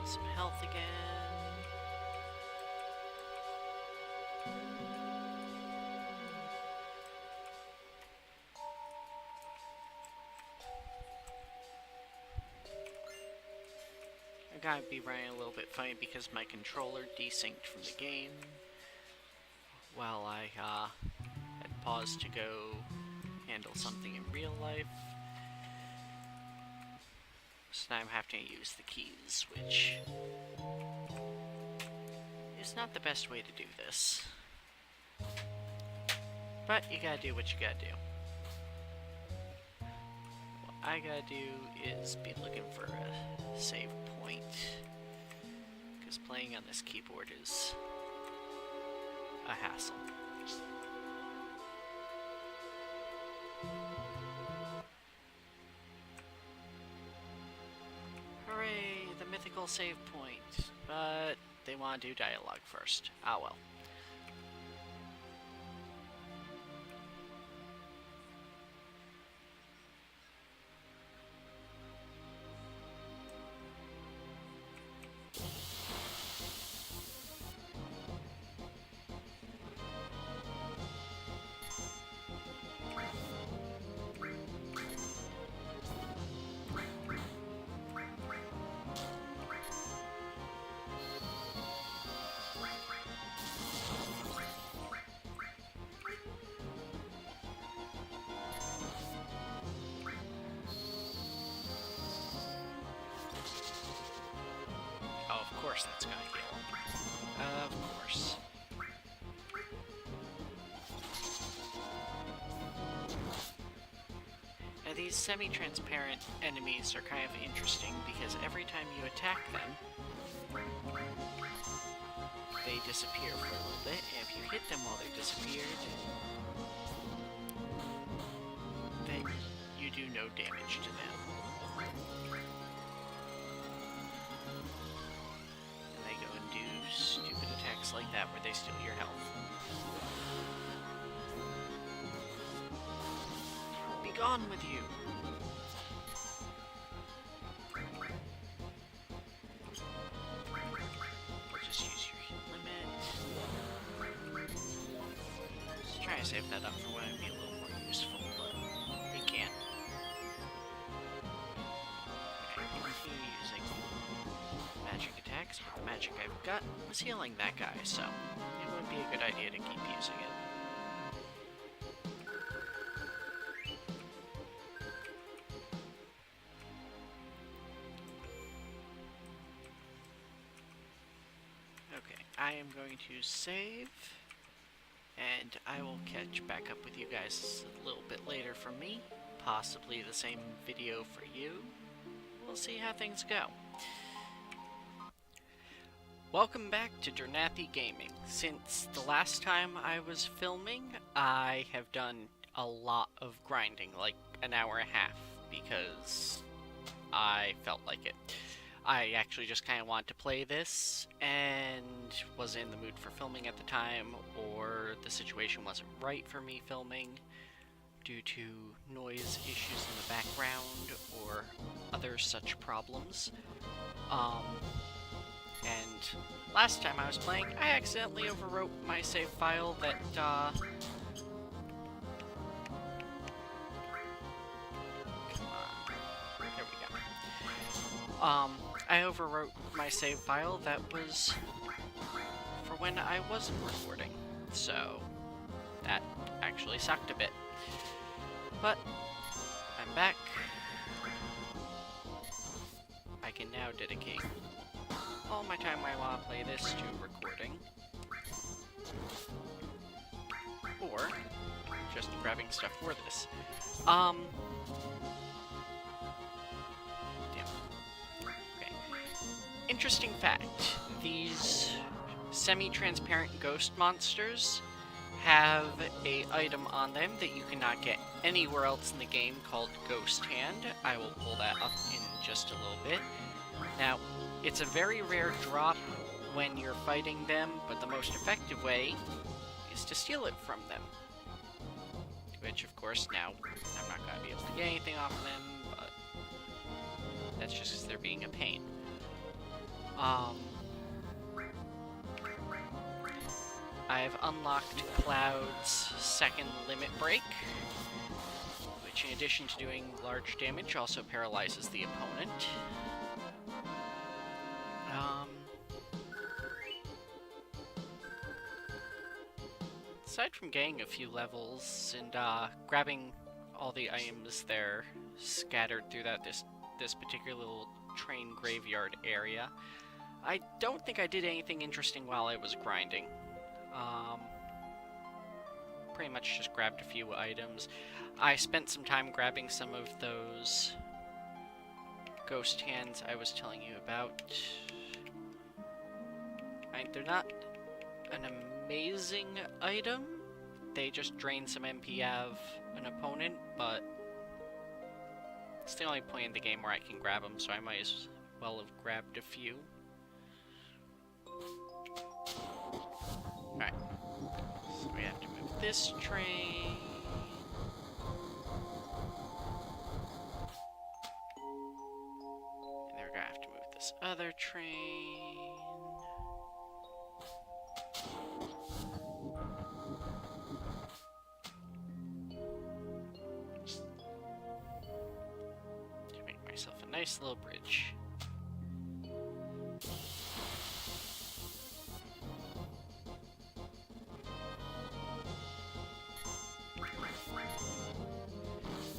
some health again. I gotta be running a little bit funny because my controller desynced from the game while I had paused to go handle something in real life. So now I'm having to use the keys, which is not the best way to do this. But you gotta do what you gotta do. What I gotta do is be looking for a save point, because playing on this keyboard is a hassle. Hooray, the mythical save point, but they want to do dialogue first. Ah well. Of course that's gonna heal. Of course. Now these semi-transparent enemies are kind of interesting because every time you attack them, they disappear for a little bit, and if you hit them while they're disappeared, then you do no damage to them. Stupid attacks like that where they steal your health. Be gone with you! Just use your limit. Just try to save that up for when it'd be a little more useful, but we can't. Okay, continue using magic attacks, but the magic I've got was healing that guy, so it would be a good idea to keep using it. Okay, I am going to save, and I will catch back up with you guys a little bit later from me, possibly the same video for you. We'll see how things go. Welcome back to Durnathi Gaming. Since the last time I was filming, I have done a lot of grinding, like an hour and a half, because I felt like it. I actually just kind of wanted to play this, and was in the mood for filming at the time, or the situation wasn't right for me filming, due to noise issues in the background, or other such problems. And last time I was playing, I accidentally overwrote my save file that, come on, there we go. I overwrote my save file that was for when I wasn't recording, so that actually sucked a bit. But, I'm back. I can now dedicate all my time I want to play this to recording, or just grabbing stuff for this. Damn. Okay. Interesting fact, these semi-transparent ghost monsters have a item on them that you cannot get anywhere else in the game called Ghost Hand. I will pull that up in just a little bit. Now, it's a very rare drop when you're fighting them, but the most effective way is to steal it from them. Which, of course, now I'm not going to be able to get anything off of them, but that's just because they're being a pain. Um, I've unlocked Cloud's second limit break, which in addition to doing large damage, also paralyzes the opponent. Aside from getting a few levels and grabbing all the items there scattered throughout this particular little train graveyard area, I don't think I did anything interesting while I was grinding. Pretty much just grabbed a few items. I spent some time grabbing some of those ghost hands I was telling you about. They're not an amazing item. They just drain some MP of an opponent, but it's the only point in the game where I can grab them, so I might as well have grabbed a few. Alright. So we have to move this train. And then we're gonna have to move this other train. To make myself a nice little bridge.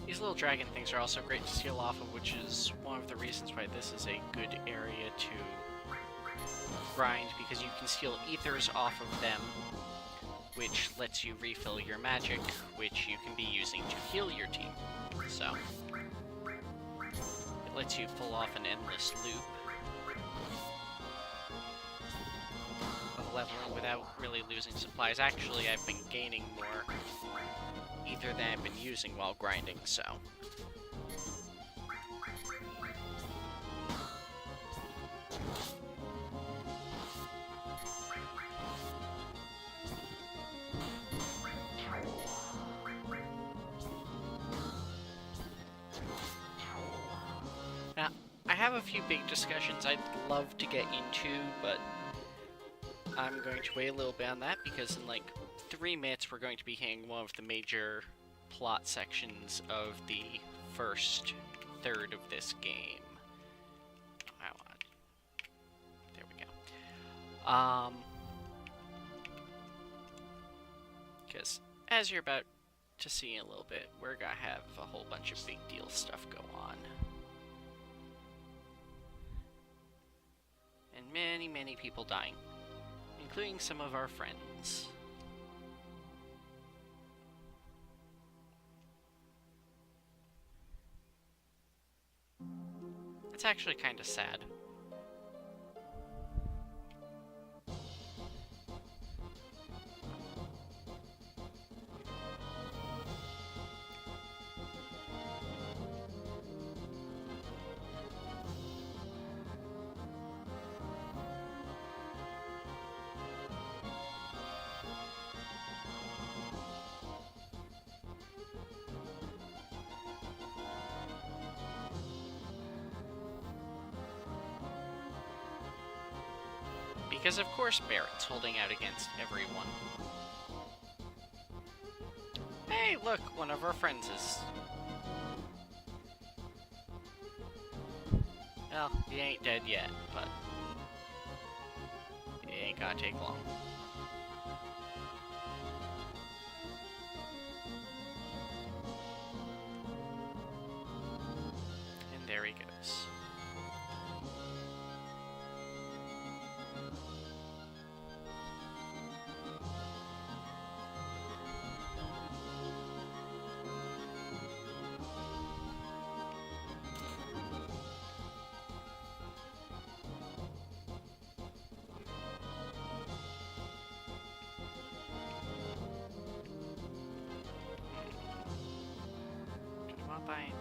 These little dragon things are also great to steal off of, which is one of the reasons why this is a good area to grind, because you can steal ethers off of them, which lets you refill your magic, which you can be using to heal your team. So, it lets you pull off an endless loop of leveling without really losing supplies. Actually, I've been gaining more ether than I've been using while grinding, so. Now, I have a few big discussions I'd love to get into, but I'm going to wait a little bit on that because in like 3 minutes we're going to be hitting one of the major plot sections of the first third of this game. There we go. Because as you're about to see in a little bit, we're gonna have a whole bunch of big deal stuff go on. And many, many people dying, including some of our friends. It's actually kind of sad. Because of course Barrett's holding out against everyone. Hey, look, one of our friends is... Well, he ain't dead yet, but... it ain't gonna take long. And there he goes. Buy anything.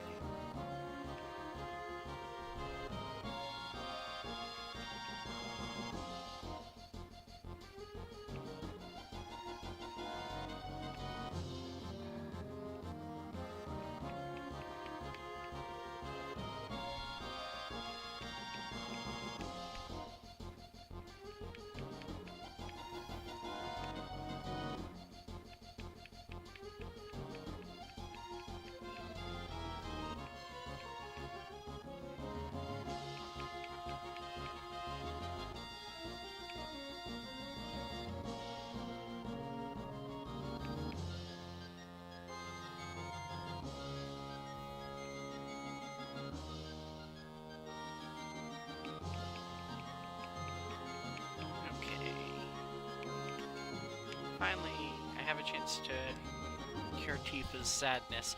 finally, I have a chance to cure Tifa's sadness.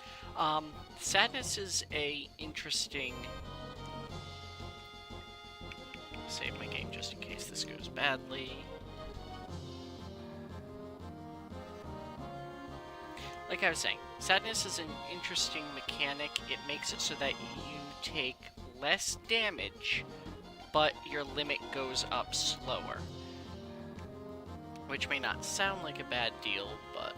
Sadness is a interesting... Save my game just in case this goes badly. Like I was saying, sadness is an interesting mechanic. It makes it so that you take less damage, but your limit goes up slower. Which may not sound like a bad deal, but...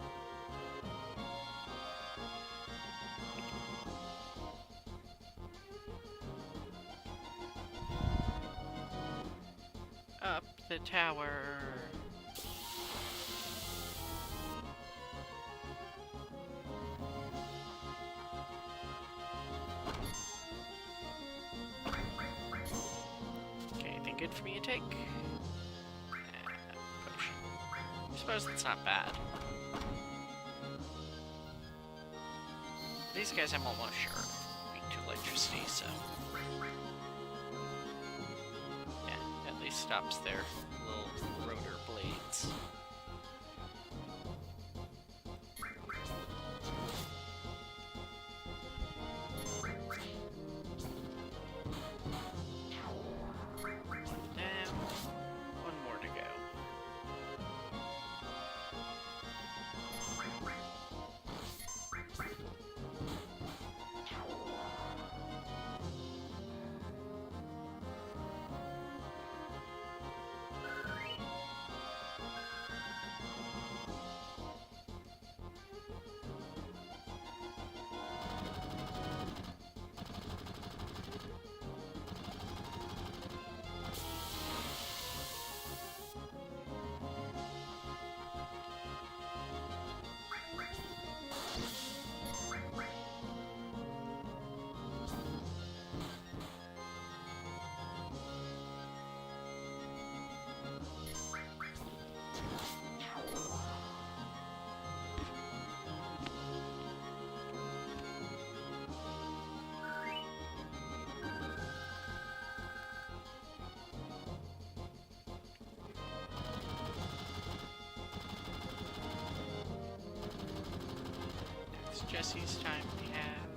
Up the tower. Okay, anything good for me to take? Potion. I suppose that's not bad. These guys I'm almost sure are weak to electricity, so... stops their little rotor blades. Down. One more to go. Jesse's time we have.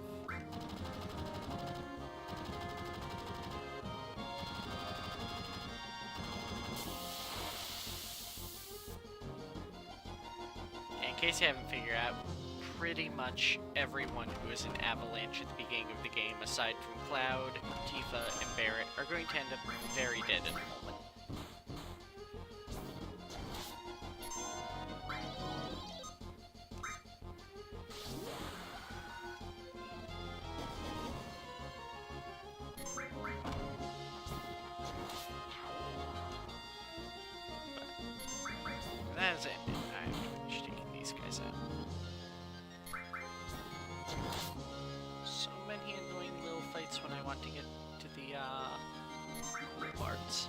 In case you haven't figured out, pretty much everyone who is an Avalanche at the beginning of the game, aside from Cloud, Tifa, and Barret, are going to end up very dead in a moment. That's it. I'm finished taking these guys out. So many annoying little fights when I want to get to the, cool parts.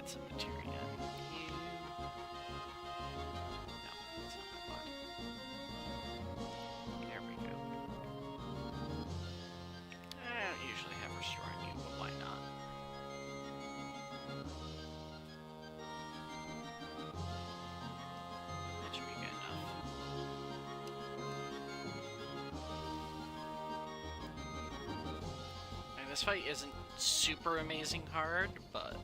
Some materia. You... No, that's not what I want. There we go. I don't usually have restoring you, but why not? That should be good enough. I mean, this fight isn't super amazing hard, but...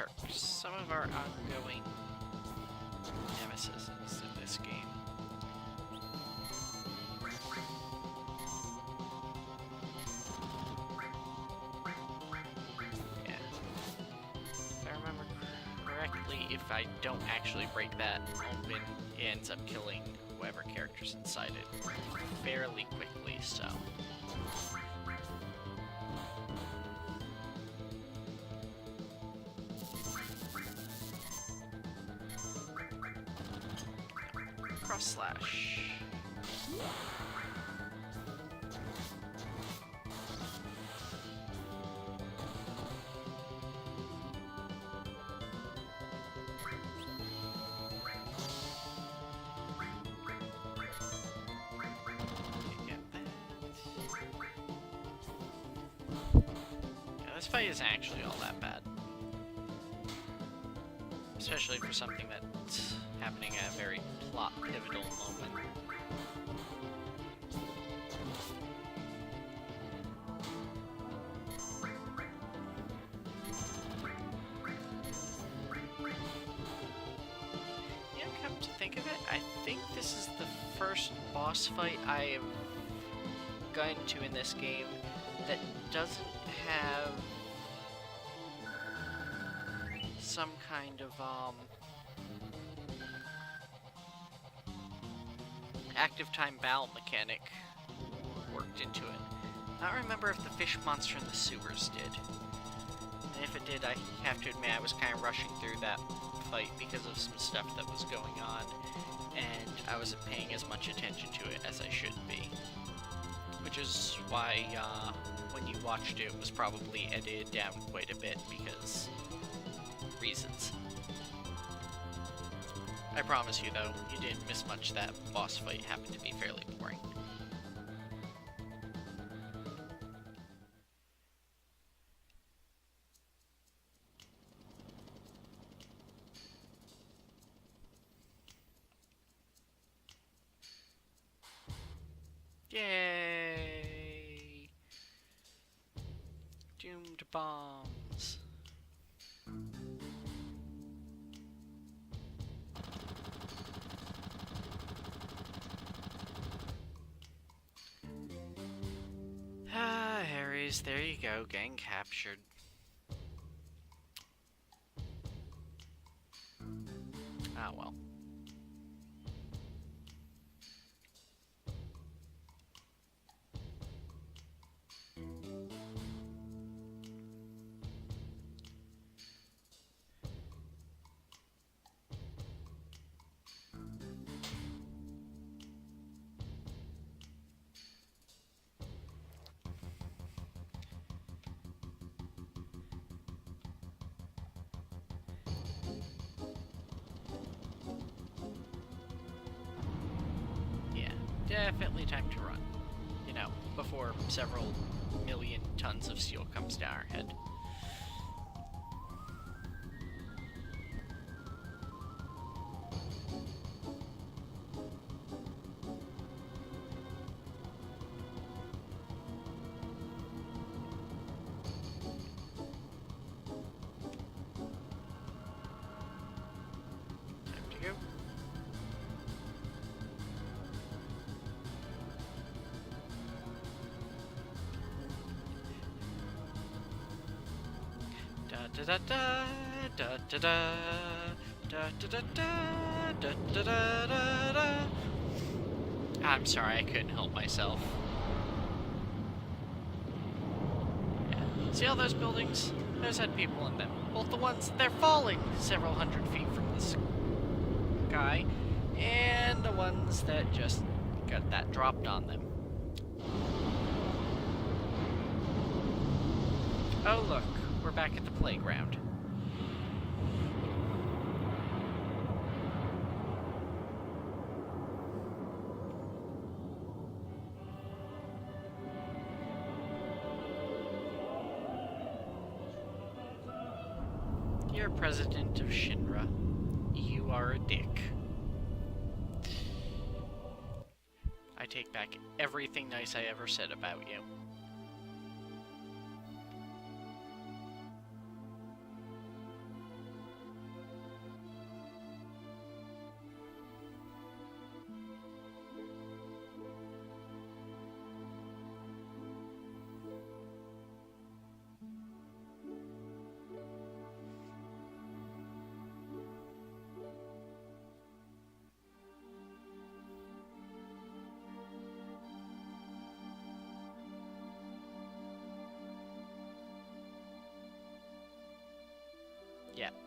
Turks, some of our ongoing nemesis in this game. Yeah. If I remember correctly, if I don't actually break that open, it ends up killing whoever character's inside it fairly quickly, so... Cross slash. Yeah, this fight isn't actually all that bad. Especially for something that's happening at a very plot pivotal moment. You know, come to think of it, I think this is the first boss fight I have gotten to in this game that doesn't have some kind of active time battle mechanic worked into it. I don't remember if the fish monster in the sewers did. And if it did, I have to admit I was kind of rushing through that fight because of some stuff that was going on, and I wasn't paying as much attention to it as I should be. Which is why when you watched it, it was probably edited down quite a bit because reasons. I promise you though, you didn't miss much. That boss fight happened to be fairly boring. Yay! Doomed bombs. Ah, Harry's, there you go, getting captured. Ah, well. Definitely time to run. You know, before several million tons of steel comes down our head. Time to go. Da da da da da da da da da da da da da da. I'm sorry, I couldn't help myself. Yeah. See all those buildings? Those had people in them. Both the ones they're falling several hundred feet from the sky, and the ones that just got that dropped on them. Oh look. We're back at the playground. You're president of Shinra. You are a dick. I take back everything nice I ever said about you.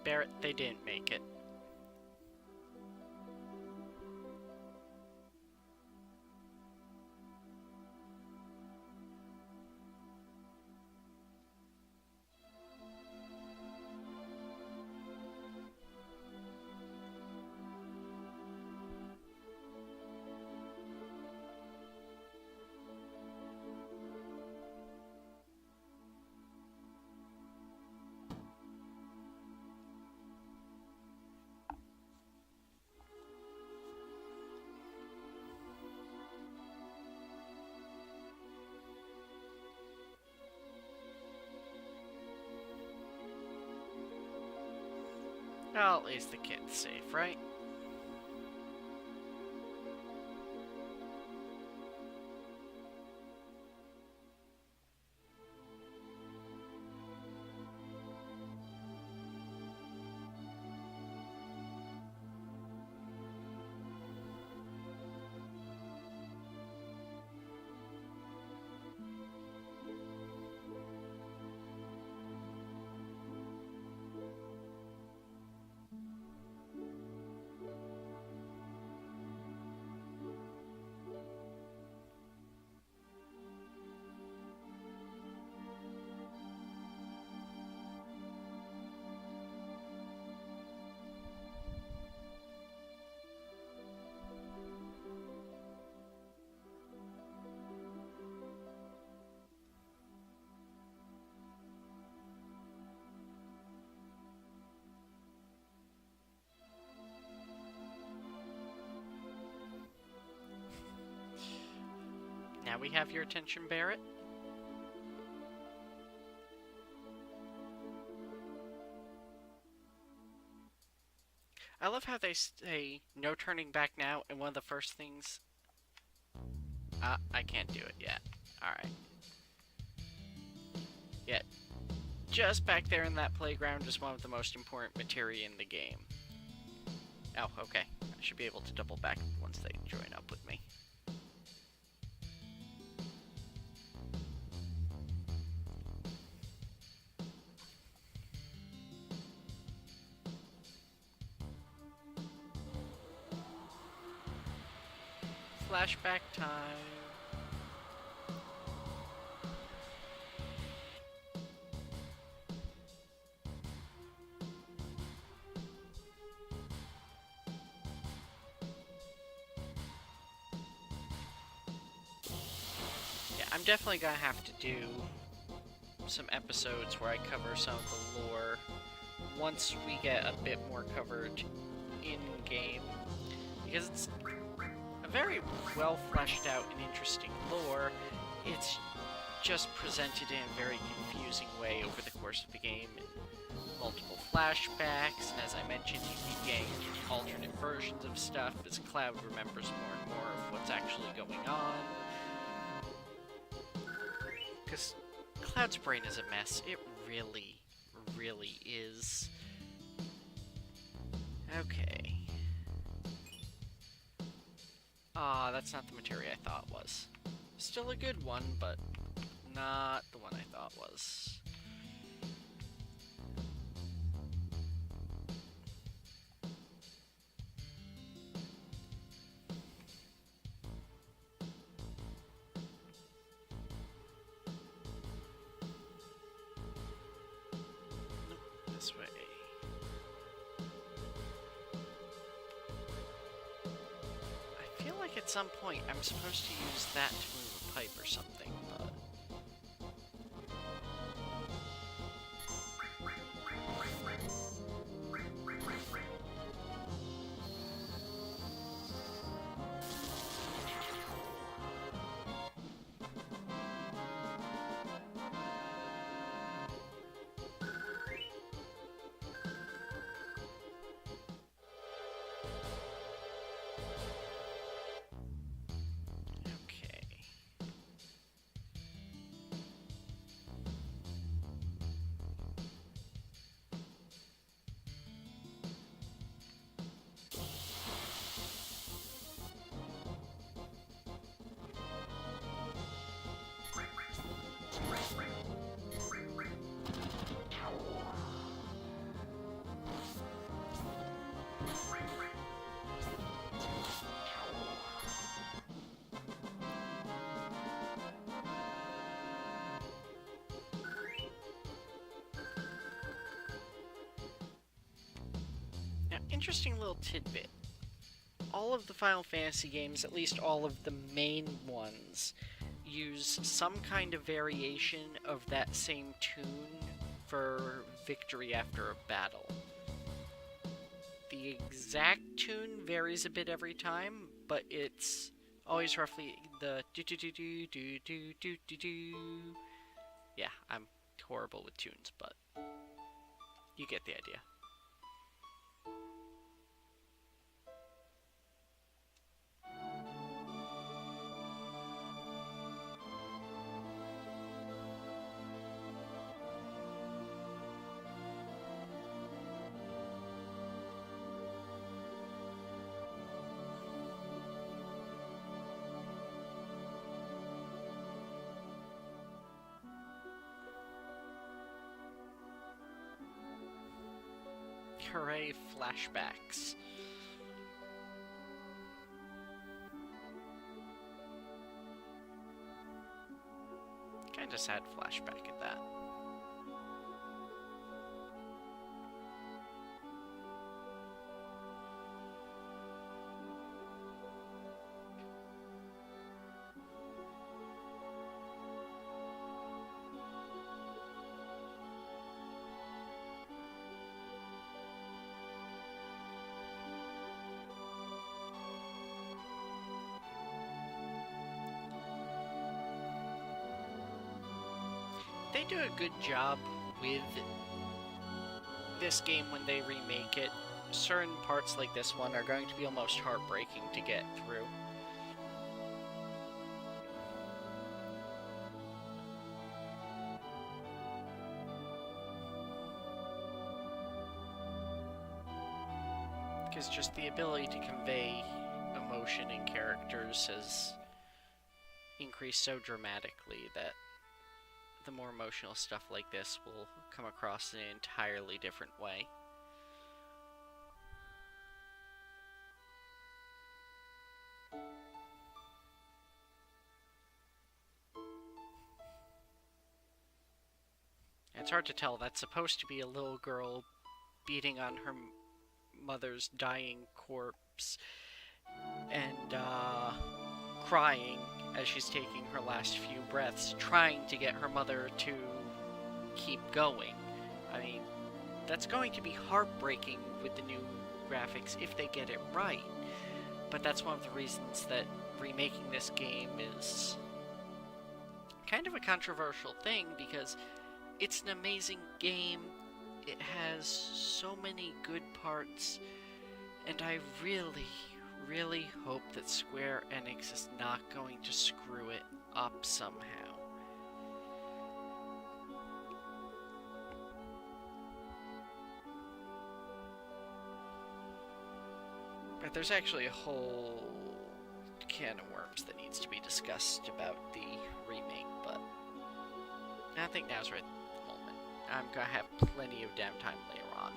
Barrett, they didn't make it. Well, at least the kid's safe, right? Now we have your attention, Barrett. I love how they say no turning back now, and one of the first things... I can't do it yet. Alright. Yeah, just back there in that playground is one of the most important materia in the game. Oh, okay. I should be able to double back once they join up with me. Flashback time. Yeah, I'm definitely gonna have to do some episodes where I cover some of the lore once we get a bit more covered in-game, because it's a very well fleshed out and interesting lore. It's just presented in a very confusing way over the course of the game, and multiple flashbacks, and as I mentioned, you keep getting alternate versions of stuff as Cloud remembers more and more of what's actually going on. Because Cloud's brain is a mess. It really, really is. Okay. Ah, that's not the materia I thought it was. Still a good one, but not the one I thought was. Nope, this way. I feel like at some point I'm supposed to use that to move a pipe or something, but... Okay. interesting little tidbit. All of the Final Fantasy games, at least all of the main ones, use some kind of variation of that same tune for victory after a battle. The exact tune varies a bit every time, but it's always roughly the do do do do do do do do do. Yeah, I'm horrible with tunes, but you get the idea. Hooray, flashbacks. Kinda sad flashback at that. They do a good job with this game when they remake it. Certain parts like this one are going to be almost heartbreaking to get through. Because just the ability to convey emotion in characters has increased so dramatically that the more emotional stuff like this will come across in an entirely different way. It's hard to tell. That's supposed to be a little girl beating on her mother's dying corpse and crying as she's taking her last few breaths, trying to get her mother to keep going. I mean, that's going to be heartbreaking with the new graphics if they get it right. But that's one of the reasons that remaking this game is kind of a controversial thing, because it's an amazing game. It has so many good parts, and I really hope that Square Enix is not going to screw it up somehow. But there's actually a whole can of worms that needs to be discussed about the remake, but I think now's right at the moment. I'm gonna have plenty of downtime later on.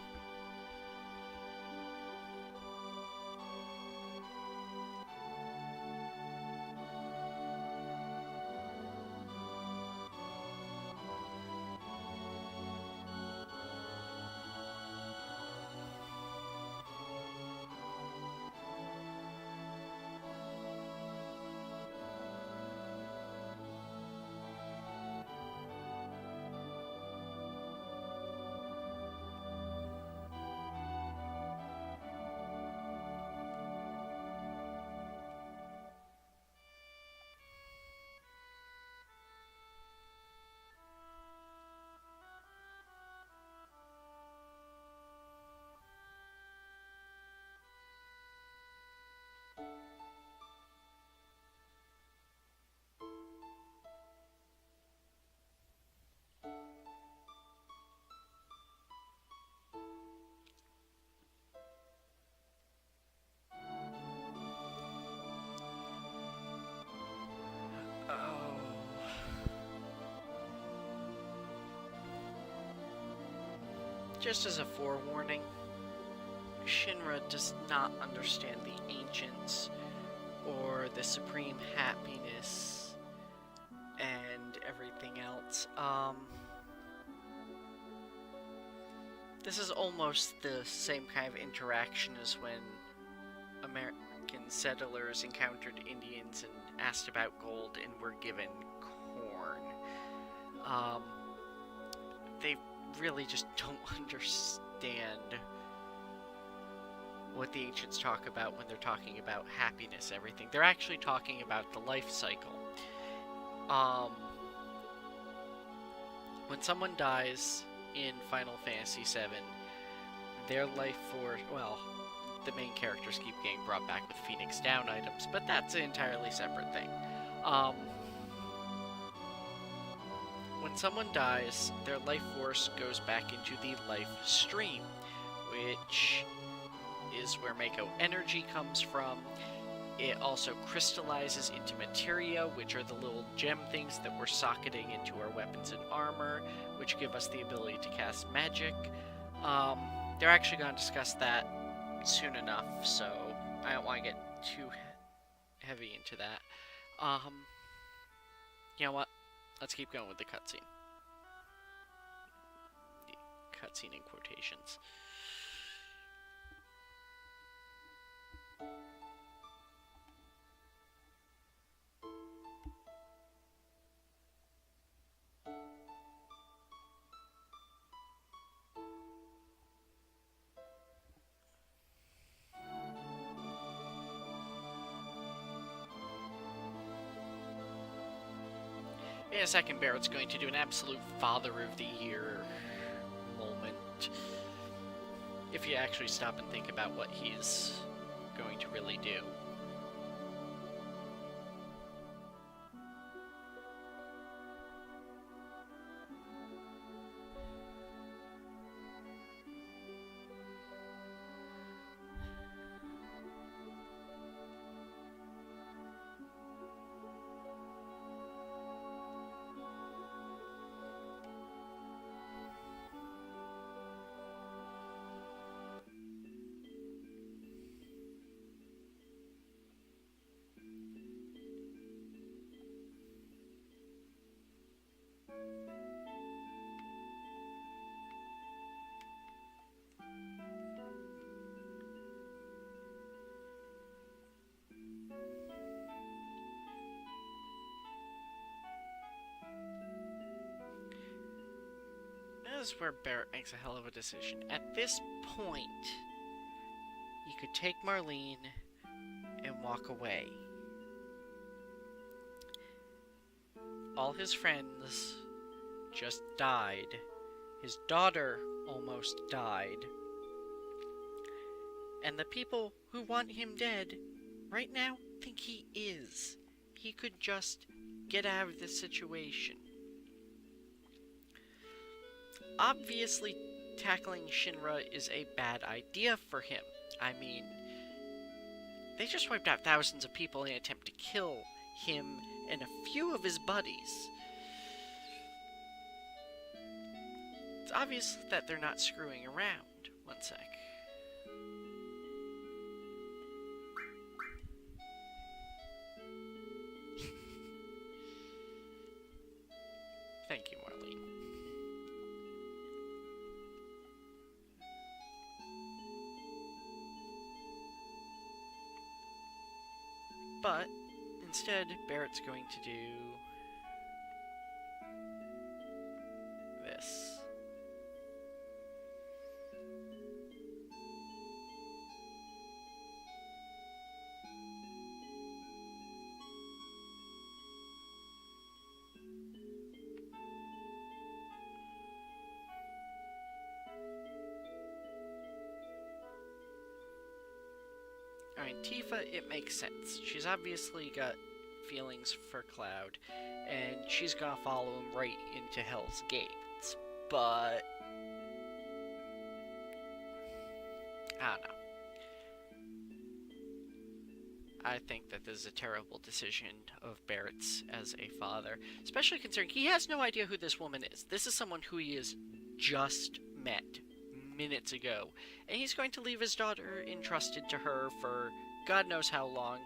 Just as a forewarning, Shinra does not understand the ancients or the supreme happiness and everything else. This is almost the same kind of interaction as when American settlers encountered Indians and asked about gold and were given corn. They really just don't understand what the ancients talk about when they're talking about happiness, everything. They're actually talking about the life cycle. When someone dies in Final Fantasy VII, their life force, well, the main characters keep getting brought back with Phoenix Down items, but that's an entirely separate thing. When someone dies, their life force goes back into the life stream, which is where Mako energy comes from. It also crystallizes into materia, which are the little gem things that we're socketing into our weapons and armor, which give us the ability to cast magic. They're actually going to discuss that soon enough, so I don't want to get too heavy into that. You know what? Let's keep going with the cutscene. The cutscene in quotations. In a second, Barrett's going to do an absolute Father of the Year moment. If you actually stop and think about what he's going to really do. This is where Barrett makes a hell of a decision. At this point, he could take Marlene and walk away. All his friends just died. His daughter almost died. And the people who want him dead right now think he is. He could just get out of this situation. Obviously, tackling Shinra is a bad idea for him. I mean, they just wiped out thousands of people in an attempt to kill him and a few of his buddies. It's obvious that they're not screwing around. One sec. Thank you, Marlene. But instead, Barrett's going to do this. Alright, Tifa, it makes sense. She's obviously got feelings for Cloud, and she's gonna follow him right into Hell's Gates, but I don't know. I think that this is a terrible decision of Barrett's as a father, especially considering he has no idea who this woman is. This is someone who he has just met minutes ago, and he's going to leave his daughter entrusted to her for God knows how long,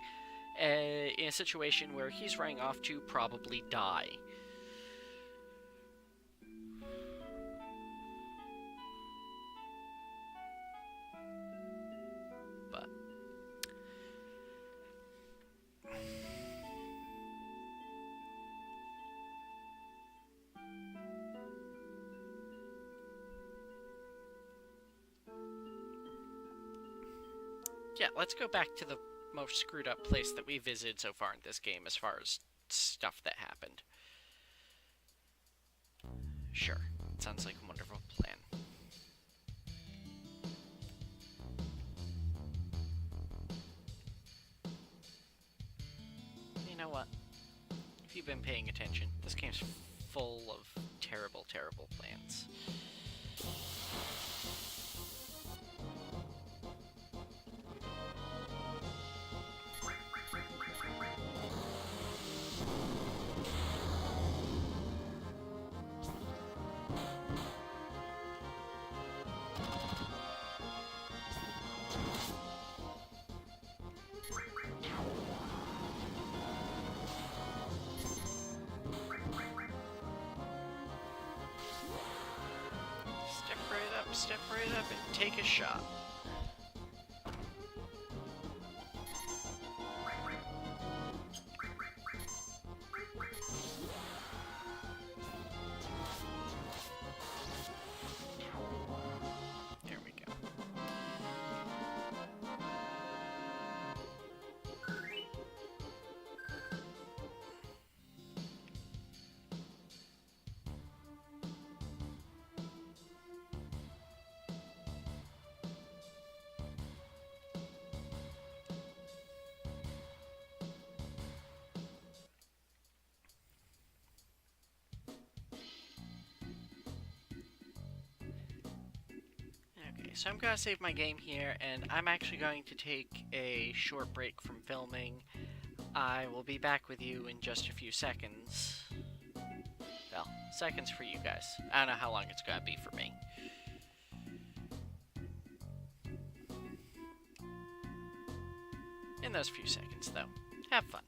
in a situation where he's running off to probably die. Yeah, let's go back to the most screwed up place that we visited so far in this game as far as stuff that happened. Sure, it sounds like a wonderful plan. You know what? If you've been paying attention, this game's full of terrible, terrible plans. Step right up and take a shot. There we go. Okay, so I'm gonna save my game here, and I'm actually going to take a short break from filming. I will be back with you in just a few seconds. Well, seconds for you guys. I don't know how long it's gonna be for me. In those few seconds, though, have fun.